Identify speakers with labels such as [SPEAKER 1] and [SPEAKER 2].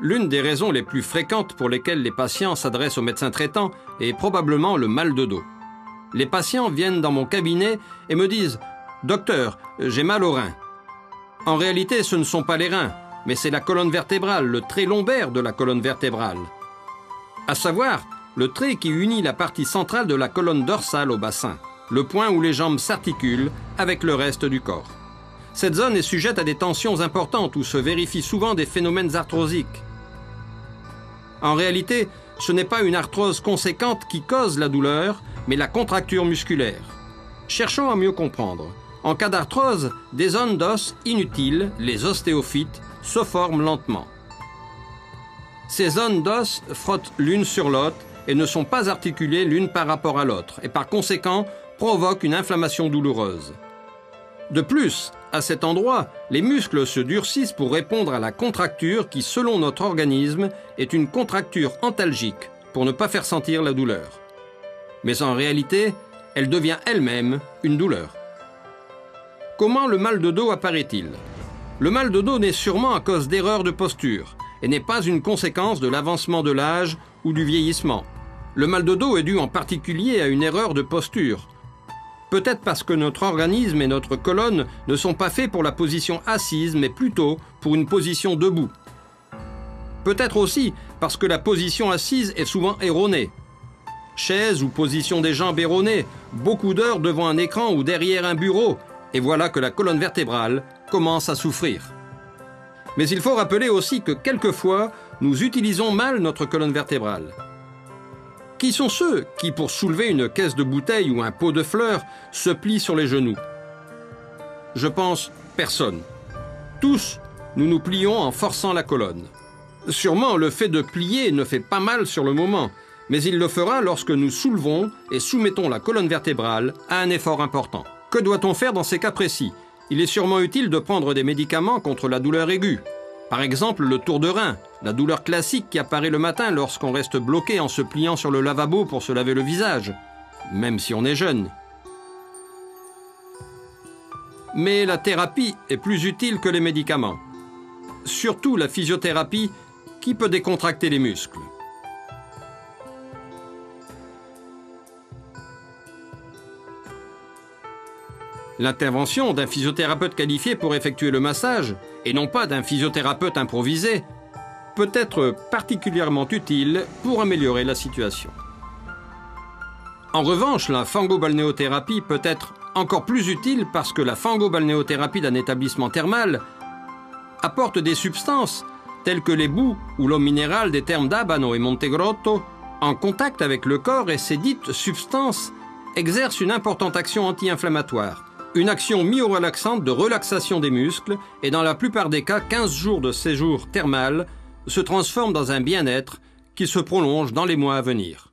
[SPEAKER 1] L'une des raisons les plus fréquentes pour lesquelles les patients s'adressent au médecin traitant est probablement le mal de dos. Les patients viennent dans mon cabinet et me disent « Docteur, j'ai mal aux reins ». En réalité, ce ne sont pas les reins, mais c'est la colonne vertébrale, le trait lombaire de la colonne vertébrale. À savoir, le trait qui unit la partie centrale de la colonne dorsale au bassin, le point où les jambes s'articulent avec le reste du corps. Cette zone est sujette à des tensions importantes où se vérifient souvent des phénomènes arthrosiques. En réalité, ce n'est pas une arthrose conséquente qui cause la douleur, mais la contracture musculaire. Cherchons à mieux comprendre. En cas d'arthrose, des zones d'os inutiles, les ostéophytes, se forment lentement. Ces zones d'os frottent l'une sur l'autre et ne sont pas articulées l'une par rapport à l'autre, et par conséquent provoquent une inflammation douloureuse. De plus, à cet endroit, les muscles se durcissent pour répondre à la contracture qui, selon notre organisme, est une contracture antalgique pour ne pas faire sentir la douleur. Mais en réalité, elle devient elle-même une douleur. Comment le mal de dos apparaît-il? Le mal de dos naît sûrement à cause d'erreurs de posture et n'est pas une conséquence de l'avancement de l'âge ou du vieillissement. Le mal de dos est dû en particulier à une erreur de posture. Peut-être parce que notre organisme et notre colonne ne sont pas faits pour la position assise, mais plutôt pour une position debout. Peut-être aussi parce que la position assise est souvent erronée. Chaise ou position des jambes erronée, beaucoup d'heures devant un écran ou derrière un bureau, et voilà que la colonne vertébrale commence à souffrir. Mais il faut rappeler aussi que quelquefois, nous utilisons mal notre colonne vertébrale. Qui sont ceux qui, pour soulever une caisse de bouteilles ou un pot de fleurs, se plient sur les genoux? Je pense personne. Tous, nous nous plions en forçant la colonne. Sûrement, le fait de plier ne fait pas mal sur le moment, mais il le fera lorsque nous soulevons et soumettons la colonne vertébrale à un effort important. Que doit-on faire dans ces cas précis? Il est sûrement utile de prendre des médicaments contre la douleur aiguë. Par exemple, le tour de rein, la douleur classique qui apparaît le matin lorsqu'on reste bloqué en se pliant sur le lavabo pour se laver le visage, même si on est jeune. Mais la thérapie est plus utile que les médicaments. Surtout la physiothérapie qui peut décontracter les muscles. L'intervention d'un physiothérapeute qualifié pour effectuer le massage, et non pas d'un physiothérapeute improvisé, peut être particulièrement utile pour améliorer la situation. En revanche, la fangobalnéothérapie peut être encore plus utile parce que la fangobalnéothérapie d'un établissement thermal apporte des substances telles que les boues ou l'eau minérale des thermes d'Abano et Montegrotto en contact avec le corps, et ces dites substances exercent une importante action anti-inflammatoire. Une action myorelaxante de relaxation des muscles, et dans la plupart des cas, 15 jours de séjour thermal se transforment dans un bien-être qui se prolonge dans les mois à venir.